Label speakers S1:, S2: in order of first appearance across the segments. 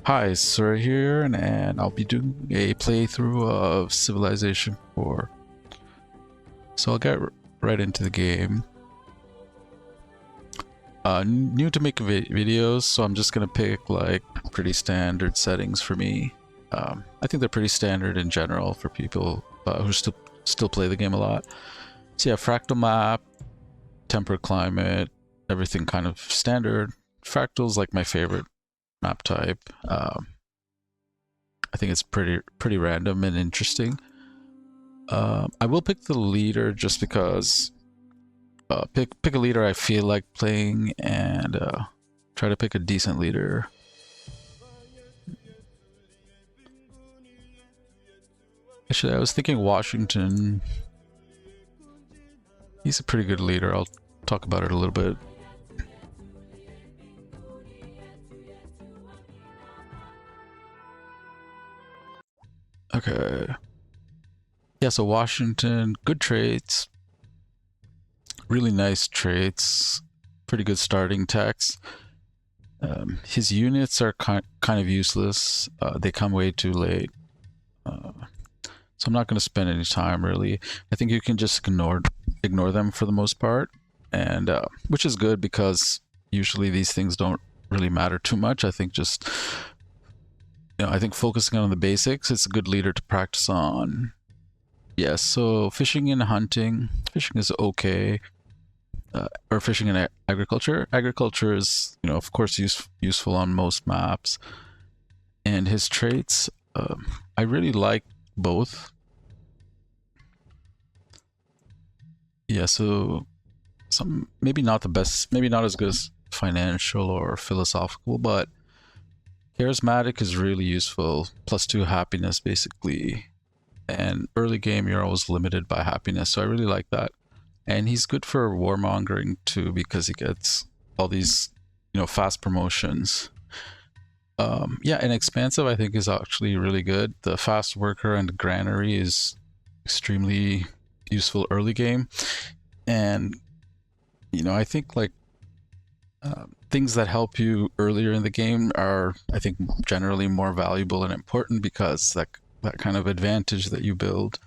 S1: Hi, Sir here, and I'll be doing a playthrough of Civilization 4. So I'll get right into the game. New to making videos, so I'm just gonna pick like pretty standard settings for me. I think they're pretty standard in general for people who still play the game a lot. So yeah, Fractal map, temperate climate, everything kind of standard. Fractal's like my favorite map type. I think it's pretty random and interesting. I will pick the leader just because pick a leader I feel like playing and try to pick a decent leader. Actually, I was thinking Washington. He's a pretty good leader. I'll talk about it a little bit. Okay. Yeah, so Washington, good traits. Really nice traits. Pretty good starting techs. His units are kind of useless. They come way too late. So I'm not going to spend any time really. I think you can just ignore them for the most part, and which is good because usually these things don't really matter too much. I think just I think focusing on the basics, it's a good leader to practice on. Yeah, so fishing and hunting. Fishing is okay. Or fishing and agriculture. Agriculture is, of course, useful on most maps. And his traits, I really like both. Yeah, so some maybe not the best, maybe not as good as financial or philosophical, but charismatic is really useful. +2 happiness, basically. And early game, you're always limited by happiness, so I really like that. And he's good for warmongering too because he gets all these, fast promotions. Yeah, and expansive I think is actually really good. The fast worker and granary is extremely useful early game, and I think like things that help you earlier in the game are, I think, generally more valuable and important because that kind of advantage that you build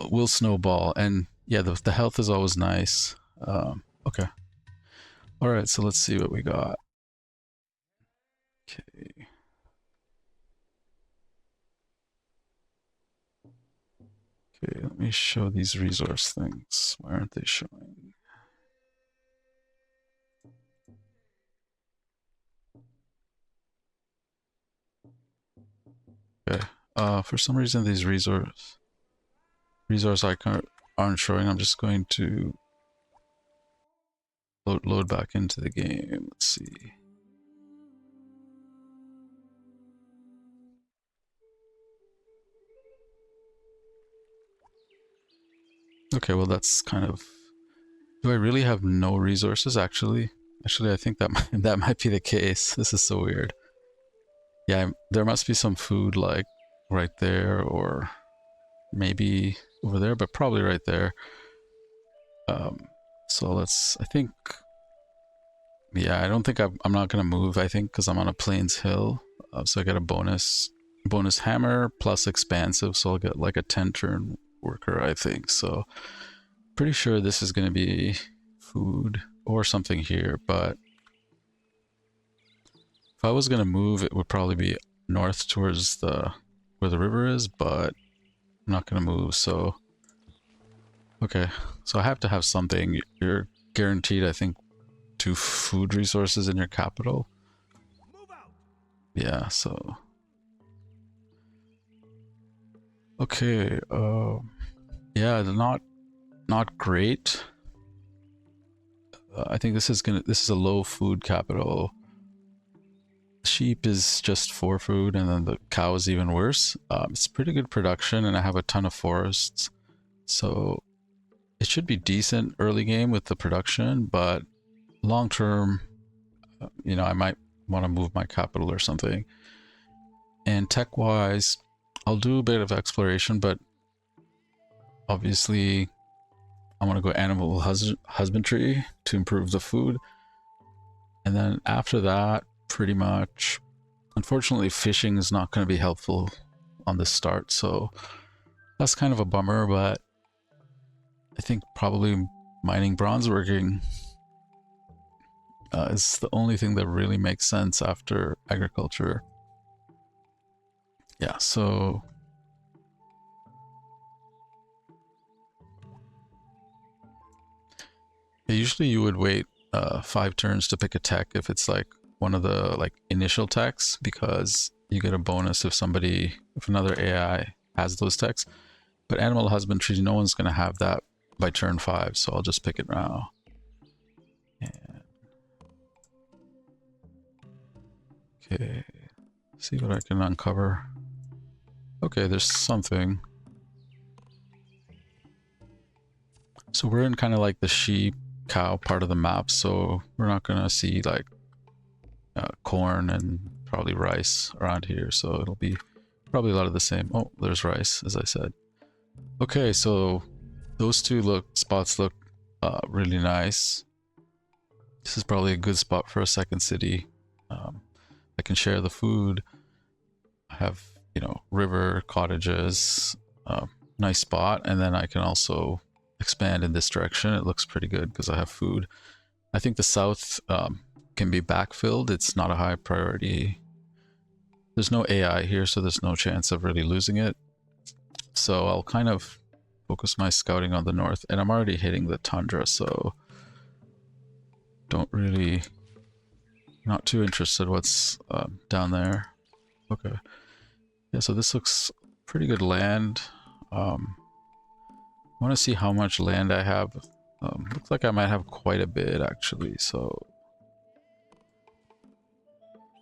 S1: will snowball. And yeah, the health is always nice. Okay. All right, so let's see what we got. Okay. Okay, let me show these resource things. Why aren't they showing? Okay. For some reason these resource icon aren't showing. I'm just going to load back into the game. Let's see. Okay, well that's kind of. Do I really have no resources? Actually, I think that that might be the case. This is so weird. Yeah, there must be some food like right there, or maybe over there, but probably right there. So let's. I think. Yeah, I don't think I'm not gonna move. I think because I'm on a plains hill, so I get a bonus hammer plus expansive, so I'll get like a 10 turn worker. I think so. Pretty sure this is gonna be food or something here, but if I was gonna move, it would probably be north towards where the river is, but I'm not gonna move. So okay, so I have to have something. You're guaranteed, I think, 2 food resources in your capital. Yeah, so okay, yeah, not great. I think this is a low food capital. Sheep is just for food, and then the cow is even worse. It's pretty good production, and I have a ton of forests, so it should be decent early game with the production, but long term, I might want to move my capital or something. And tech wise, I'll do a bit of exploration, but obviously I want to go animal husbandry to improve the food. And then after that, pretty much Unfortunately, fishing is not going to be helpful on the start, so that's kind of a bummer, but I think probably mining bronze working is the only thing that really makes sense after agriculture. Yeah, so usually you would wait 5 turns to pick a tech if it's like one of the like initial techs, because you get a bonus if another AI has those techs. But animal husbandry, no one's going to have that by turn 5, so I'll just pick it now. And okay, see what I can uncover. Okay, there's something. So we're in kind of like the sheep cow part of the map, so we're not gonna see like corn and probably rice around here, so it'll be probably a lot of the same. Oh, there's rice, as I said. Okay, so those two spots look really nice. This is probably a good spot for a second city. I can share the food. I have, you know, river, cottages, nice spot, and then I can also expand in this direction. It looks pretty good because I have food. I think the south can be backfilled. It's not a high priority. There's no AI here, so there's no chance of really losing it. So I'll kind of focus my scouting on the north, and I'm already hitting the tundra, so not too interested what's down there. Okay. Yeah, so this looks pretty good land. I want to see how much land I have. Looks like I might have quite a bit actually, so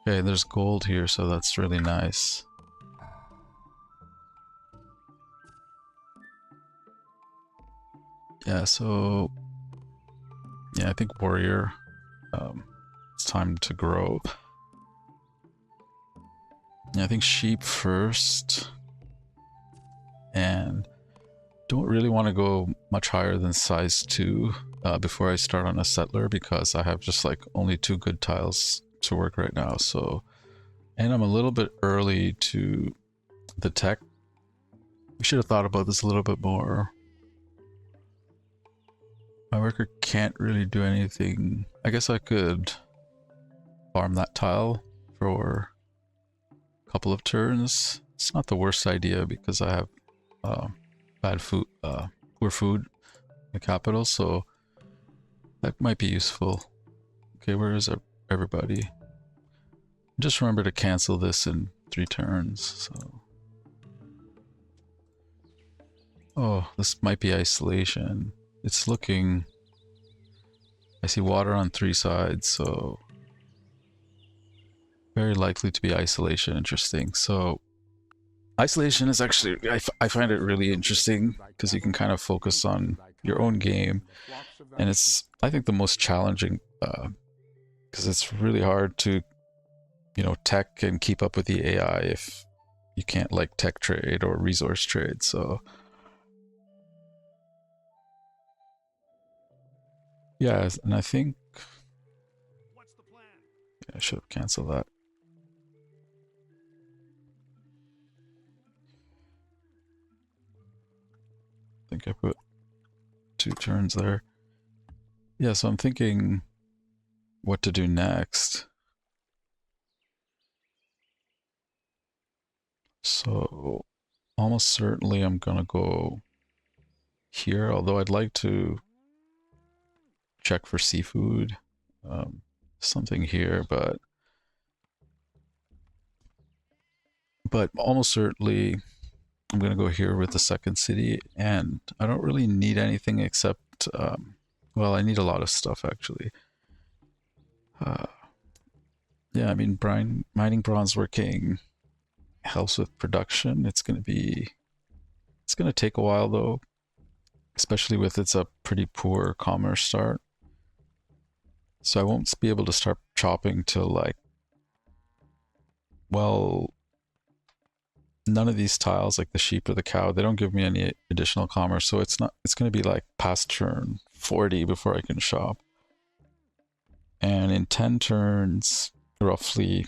S1: okay, there's gold here, so that's really nice. Yeah, so yeah, I think warrior. It's time to grow. Yeah, I think sheep first, and don't really want to go much higher than size 2 before I start on a settler, because I have just like only 2 good tiles to work right now. So, and I'm a little bit early to the tech. We should have thought about this a little bit more. My worker can't really do anything. I guess I could farm that tile for a couple of turns. It's not the worst idea because I have bad food, poor food in the capital, so that might be useful. Okay, where is everybody? Just remember to cancel this in 3 turns. So, oh, this might be isolation. It's looking. I see water on 3 sides, so very likely to be isolation. Interesting. So isolation is actually, I find it really interesting because you can kind of focus on your own game, and it's, I think, the most challenging because it's really hard to, you know, tech and keep up with the AI if you can't like tech trade or resource trade. So yeah, and I think I should have canceled that. I think I put 2 turns there. Yeah, so I'm thinking what to do next. So almost certainly I'm gonna go here, although I'd like to check for seafood. Something here, but almost certainly I'm gonna go here with the second city, and I don't really need anything except well, I need a lot of stuff actually. Yeah, I mean, mining bronze working helps with production. It's gonna take a while though, especially with it's a pretty poor commerce start. So I won't be able to start chopping till like, well, none of these tiles, like the sheep or the cow, they don't give me any additional commerce. So it's going to be like past turn 40 before I can shop. And in 10 turns, roughly,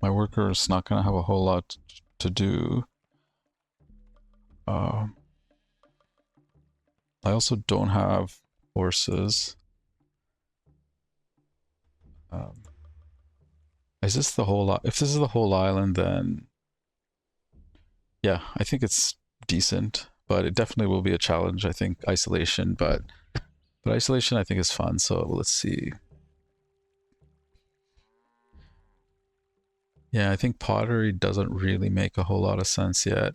S1: My worker is not going to have a whole lot to do. I also don't have horses. Is this the whole? If this is the whole island, then yeah, I think it's decent. But it definitely will be a challenge. I think isolation, but isolation I think is fun. So let's see. Yeah, I think pottery doesn't really make a whole lot of sense yet,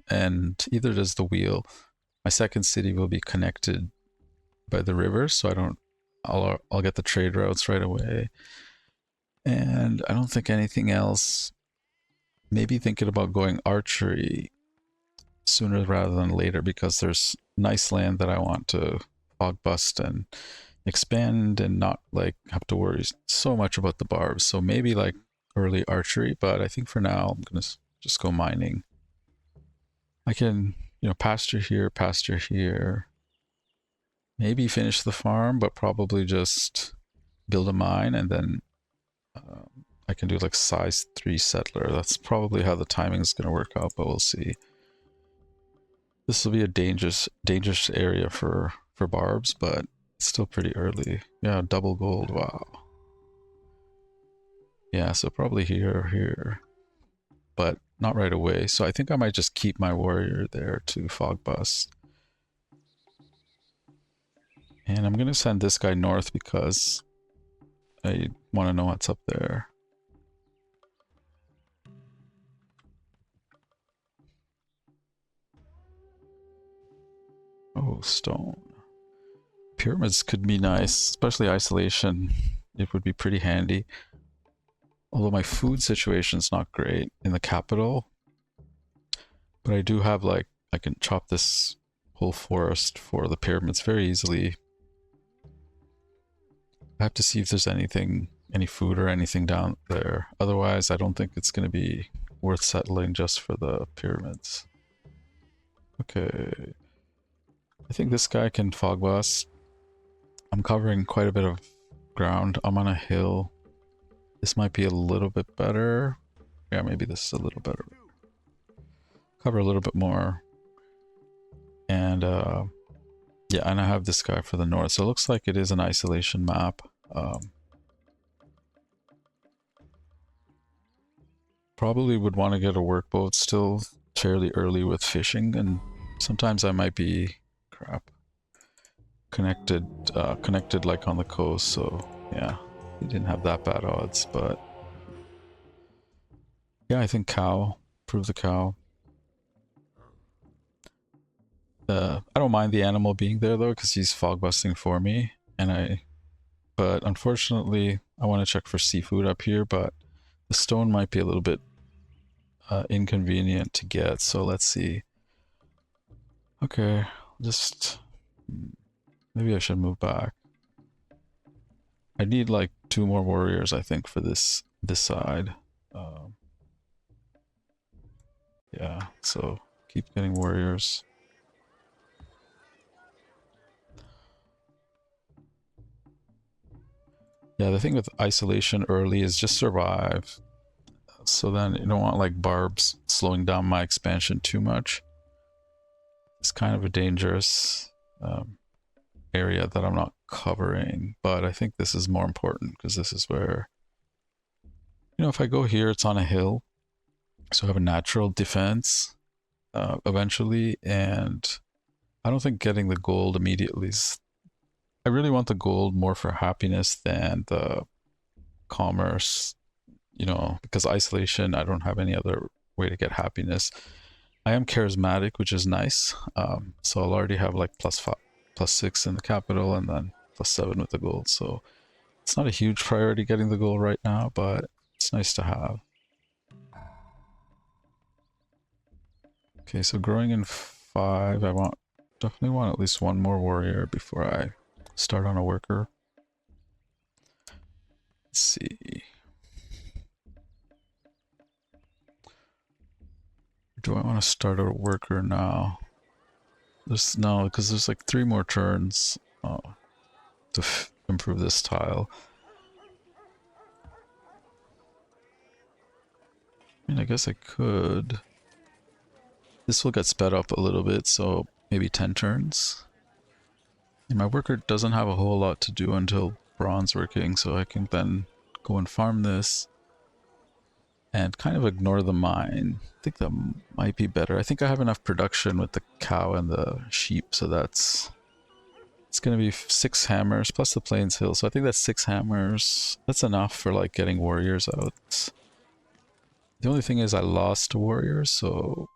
S1: and either does the wheel. My second city will be connected by the river, so I don't. I'll get the trade routes right away, and I don't think anything else. Maybe thinking about going archery sooner rather than later because there's nice land that I want to fog bust and expand and not like have to worry so much about the barbs. So maybe like early archery, but I think for now I'm gonna just go mining. I can, pasture here, maybe finish the farm, but probably just build a mine and then I can do like size 3 settler. That's probably how the timing is going to work out, but we'll see. This will be a dangerous area for barbs, but it's still pretty early. Yeah, double gold. Wow. Yeah, so probably here, but not right away. So I think I might just keep my warrior there to fog bust. And I'm going to send this guy north because I want to know what's up there. Oh, stone. Pyramids could be nice, especially isolation. It would be pretty handy. Although my food situation is not great in the capital. But I do have like, I can chop this whole forest for the pyramids very easily. I have to see if there's anything, any food or anything down there. Otherwise, I don't think it's going to be worth settling just for the pyramids. Okay. I think this guy can fog bust. I'm covering quite a bit of ground. I'm on a hill. This might be a little bit better. Yeah, maybe this is a little better. Cover a little bit more. And yeah, and I have this guy for the north. So it looks like it is an isolation map. Probably would want to get a workboat still fairly early with fishing, and sometimes I might be connected like on the coast, so yeah, he didn't have that bad odds. But yeah, I think cow, prove the cow. I don't mind the animal being there though, because he's fog busting for me, but unfortunately I want to check for seafood up here, but the stone might be a little bit inconvenient to get, so let's see. Okay, just maybe I should move back. I need like 2 more warriors, I think, for this side. Yeah, so keep getting warriors. Yeah, the thing with isolation early is just survive. So then you don't want like barbs slowing down my expansion too much. It's kind of a dangerous area that I'm not covering, but I think this is more important because this is where, if I go here, it's on a hill, so I have a natural defense eventually, and I don't think getting the gold immediately is... I really want the gold more for happiness than the commerce, because isolation, I don't have any other way to get happiness. I am charismatic, which is nice. So I'll already have like +6 in the capital and then +7 with the gold. So it's not a huge priority getting the gold right now, but it's nice to have. Okay, so growing in 5, I definitely want at least 1 more warrior before I start on a worker. Let's see. Do I want to start a worker now? No, because there's like 3 more turns to improve this tile. I mean, I guess I could. This will get sped up a little bit, so maybe 10 turns. And my worker doesn't have a whole lot to do until bronze working, so I can then go and farm this and kind of ignore the mine. I think that might be better. I think I have enough production with the cow and the sheep, so it's going to be 6 hammers plus the Plains Hill. So I think that's 6 hammers. That's enough for like getting warriors out. The only thing is I lost a warrior, so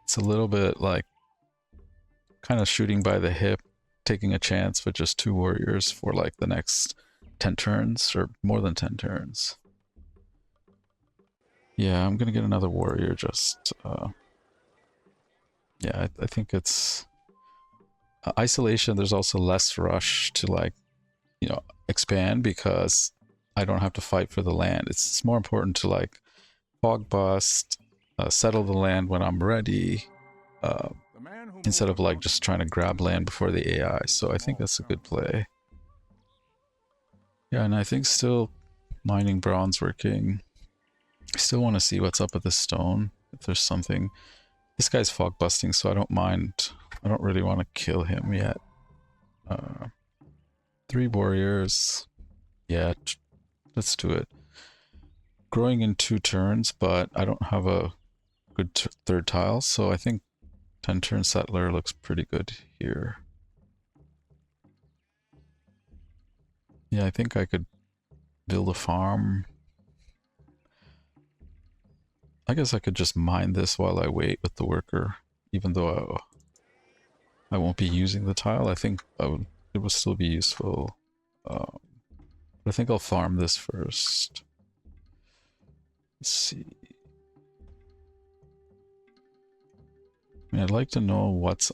S1: it's a little bit like kind of shooting by the hip, taking a chance with just 2 warriors for like the next 10 turns or more than 10 turns. Yeah, I'm gonna get another warrior just, yeah, I think it's isolation. There's also less rush to like, you know, expand because I don't have to fight for the land. It's more important to like fog bust, settle the land when I'm ready, instead of like just trying to grab land before the AI. So I think that's a good play. Yeah, and I think still mining bronze working. I still want to see what's up with the stone. If there's something. This guy's fog busting, so I don't mind. I don't really want to kill him yet. 3 warriors. Yeah, let's do it. Growing in 2 turns, but I don't have a good third tile, so I think 10 turn settler looks pretty good here. Yeah, I think I could build a farm. I guess I could just mine this while I wait with the worker, even though I won't be using the tile. I think it will still be useful. But I think I'll farm this first. Let's see. I mean, I'd like to know what's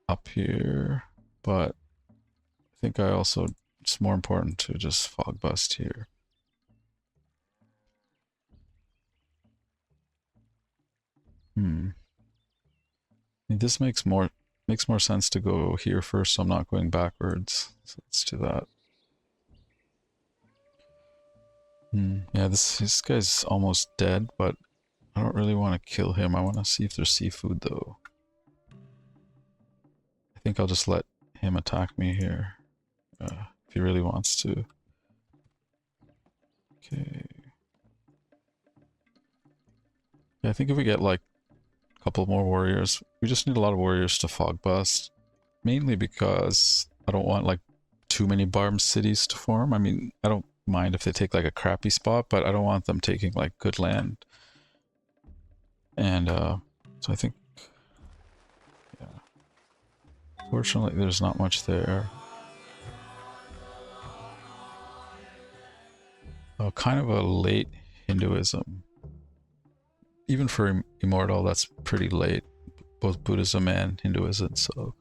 S1: up here, but I think it's more important to just fog bust here. I mean, this makes more sense to go here first, so I'm not going backwards. So let's do that. Yeah, this guy's almost dead, but I don't really want to kill him. I want to see if there's seafood, though. I think I'll just let him attack me here, if he really wants to. Okay. Yeah, I think if we get like a couple more warriors, we just need a lot of warriors to fog bust. Mainly because I don't want like too many barm cities to form. I mean, I don't mind if they take like a crappy spot, but I don't want them taking like good land. And so I think, yeah. Fortunately, there's not much there. Kind of a late Hinduism. Even for Immortal, that's pretty late. Both Buddhism and Hinduism, so.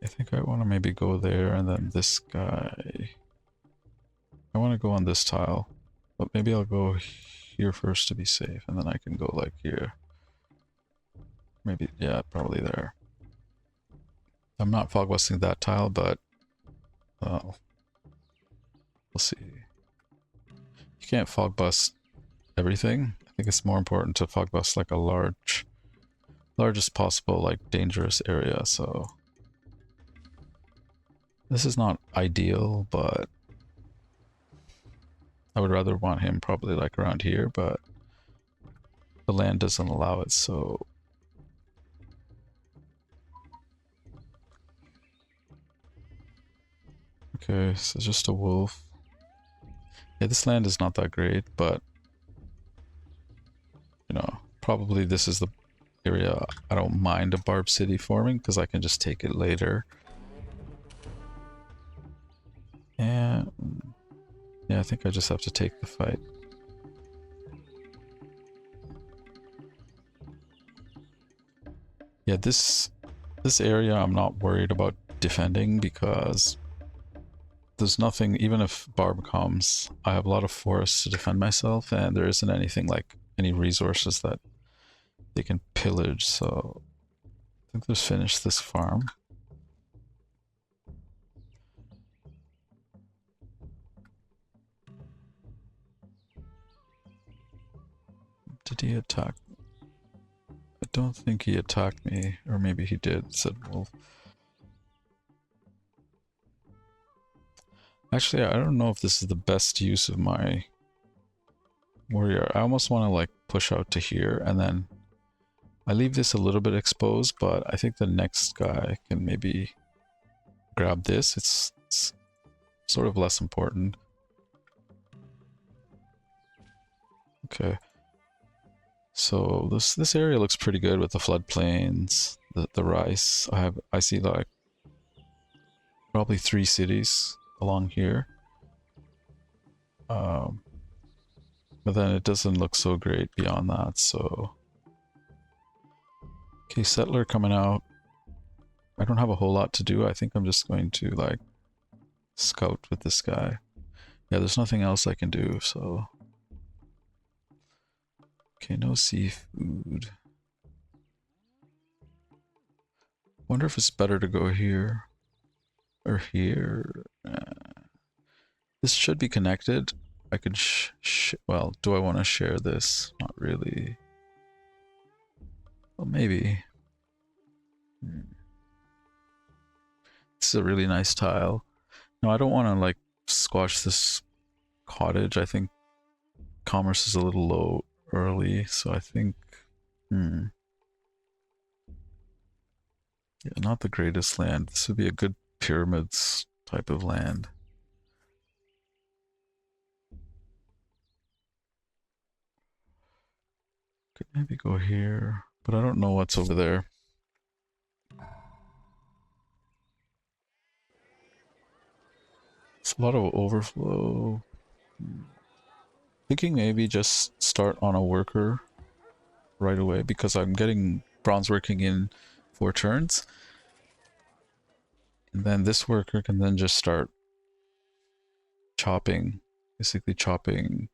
S1: I think I want to maybe go there, and then this guy. I want to go on this tile, but maybe I'll go here first to be safe, and then I can go like here. Maybe, yeah, probably there. I'm not fog busting that tile, but we'll see. You can't fog bust everything. I think it's more important to fog bust like a largest possible like dangerous area. So this is not ideal, but I would rather want him probably like around here, but the land doesn't allow it, so okay, so just a wolf. Yeah, this land is not that great, but you know, probably this is the area I don't mind a barb city forming because I can just take it later. And yeah, I think I just have to take the fight. Yeah, this area I'm not worried about defending because there's nothing, even if Barb comes, I have a lot of forests to defend myself, and there isn't anything like any resources that they can pillage, so I think let's finish this farm. Did he attack? I don't think he attacked me, or maybe he did, said wolf. Actually, I don't know if this is the best use of my warrior. I almost want to like push out to here, and then I leave this a little bit exposed, but I think the next guy can maybe grab this. It's sort of less important. Okay. So this area looks pretty good with the floodplains, the rice. I see like probably 3 cities along here. But then it doesn't look so great beyond that, so okay, settler coming out. I don't have a whole lot to do. I think I'm just going to like scout with this guy. Yeah, there's nothing else I can do, so okay, no seafood. Wonder if it's better to go here or here. This should be connected. I could well, do I want to share this? Not really. Well, maybe. This is a really nice tile. No, I don't want to like squash this cottage. I think commerce is a little low early, so I think yeah, not the greatest land. This would be a good pyramids type of land. Could maybe go here, but I don't know what's over there. It's a lot of overflow. Thinking maybe just start on a worker right away because I'm getting bronze working in 4 turns. And then this worker can then just start chopping, basically chopping.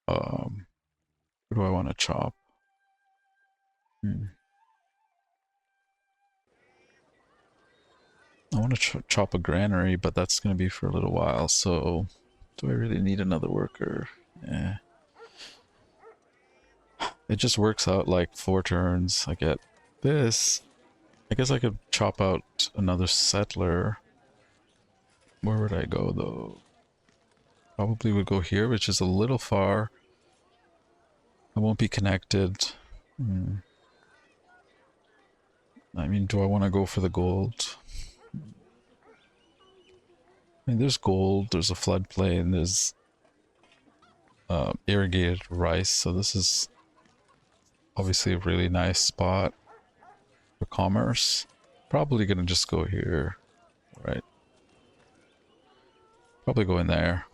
S1: What do I want to chop? I want to chop a granary, but that's going to be for a little while, so do I really need another worker? Yeah. It just works out like 4 turns. I get this. I guess I could chop out another settler. Where would I go though? Probably would go here, which is a little far. I won't be connected. I mean, do I want to go for the gold? I mean, there's gold, there's a floodplain, there's irrigated rice, so this is obviously a really nice spot for commerce. Probably gonna just go here, right? Probably go in there.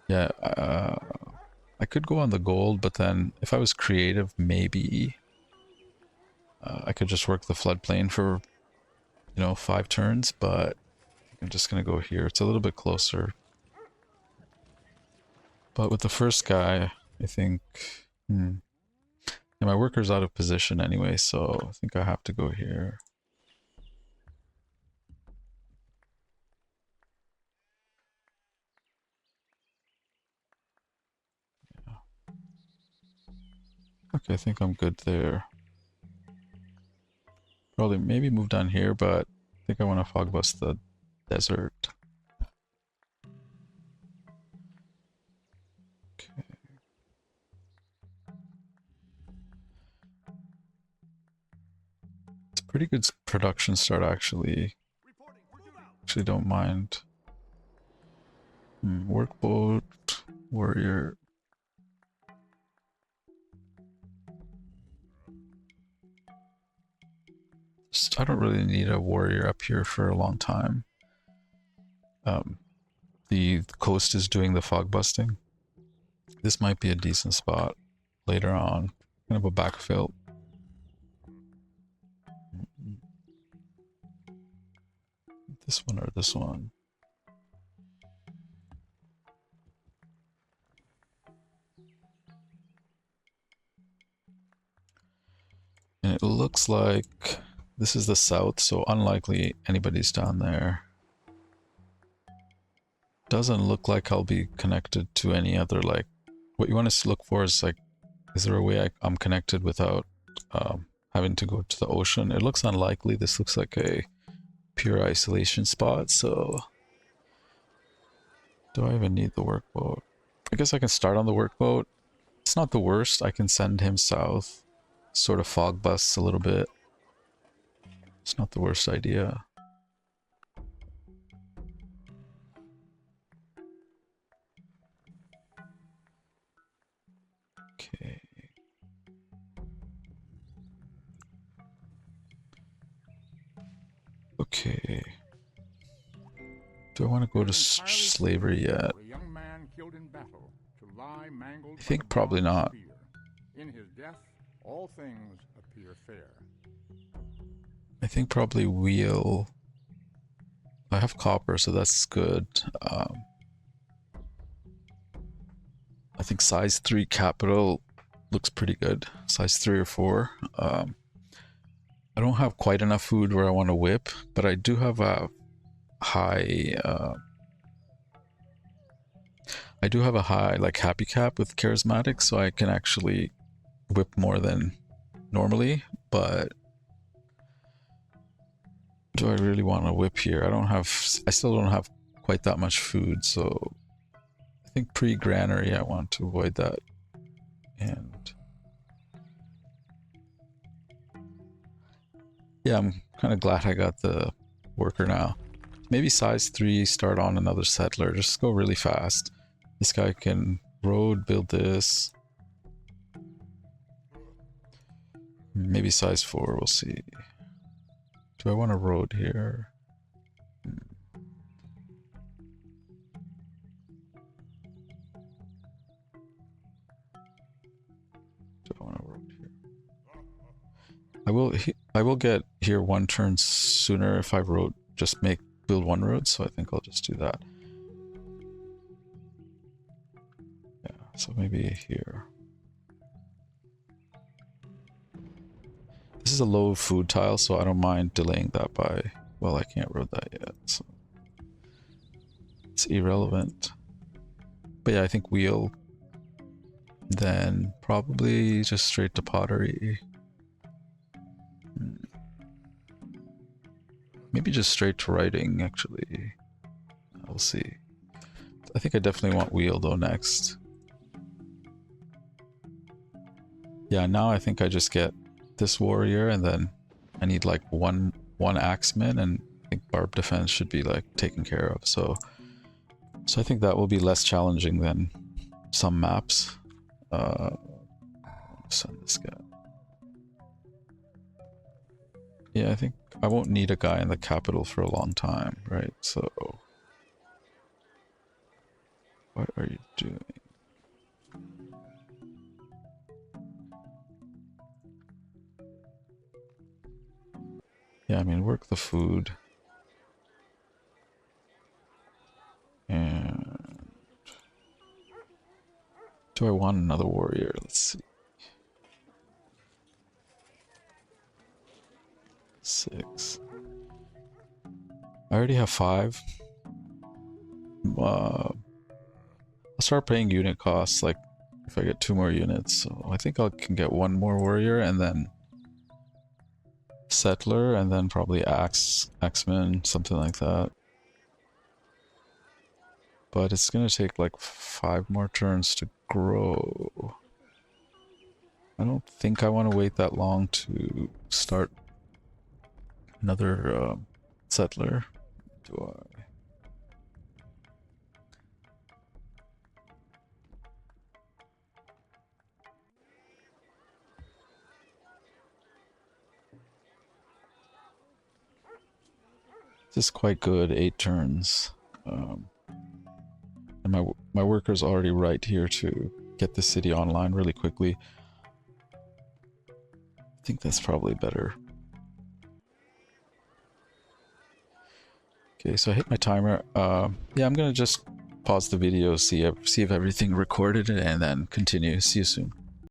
S1: Yeah, I could go on the gold, but then if I was creative, maybe I could just work the floodplain for, 5 turns, but I'm just gonna go here. It's a little bit closer. But with the first guy, I think... yeah, my worker's out of position anyway, so I think I have to go here. Yeah. Okay, I think I'm good there. Probably maybe move down here, but I think I want to fog bust the desert. Okay. It's a pretty good production start, actually. Actually, don't mind. Workboat, warrior. I don't really need a warrior up here for a long time. The coast is doing the fog busting. This might be a decent spot later on. Kind of a backfill. This one or this one? It looks like this is the south, so unlikely anybody's down there. Doesn't look like I'll be connected to any other, like, what you want us to look for is like, is there a way I'm connected without having to go to the ocean? It looks unlikely. This looks like a pure isolation spot, so do I even need the workboat? I guess I can start on the workboat. It's not the worst. I can send him south, sort of fog busts a little bit. It's not the worst idea. Okay. Okay. Do I want to go to slavery yet? I think probably not.
S2: In his death, all things appear fair.
S1: I think probably wheel. I have copper, so that's good. I think size 3 capital looks pretty good. Size 3 or 4. I don't have quite enough food where I want to whip, but I do have a high like happy cap with charismatic, so I can actually whip more than normally. But do I really want to whip here? I still don't have quite that much food, so I think pre-granary I want to avoid that. And yeah, I'm kind of glad I got the worker now. Maybe size 3, start on another settler. Just go really fast. This guy can road, build this. Maybe size 4, we'll see. Do I want a road here? Do I want a road here? I will get here 1 turn sooner if I build 1 road, so I think I'll just do that. Yeah, so maybe here. This is a low food tile, so I don't mind delaying that by, well, I can't road that yet, so it's irrelevant. But yeah, I think wheel, then probably just straight to pottery. Maybe just straight to writing, actually. We'll see. I think I definitely want wheel though next. Yeah, now I think I just get this warrior, and then I need like one axeman, and I think barb defense should be like taken care of. So I think that will be less challenging than some maps. Send this guy. Yeah, I think I won't need a guy in the capital for a long time, right? So what are you doing? Yeah, I mean, work the food. And do I want another warrior? Let's see. 6. I already have 5. I'll start paying unit costs, like if I get 2 more units. So I think I can get 1 more warrior, and then settler, and then probably axeman, something like that. But it's gonna take like 5 more turns to grow. I don't think I want to wait that long to start another settler. Do I? This is quite good, 8 turns. And my worker's already right here to get the city online really quickly. I think that's probably better. Okay, so I hit my timer. Yeah, I'm gonna just pause the video, see if everything recorded, and then continue. See you soon.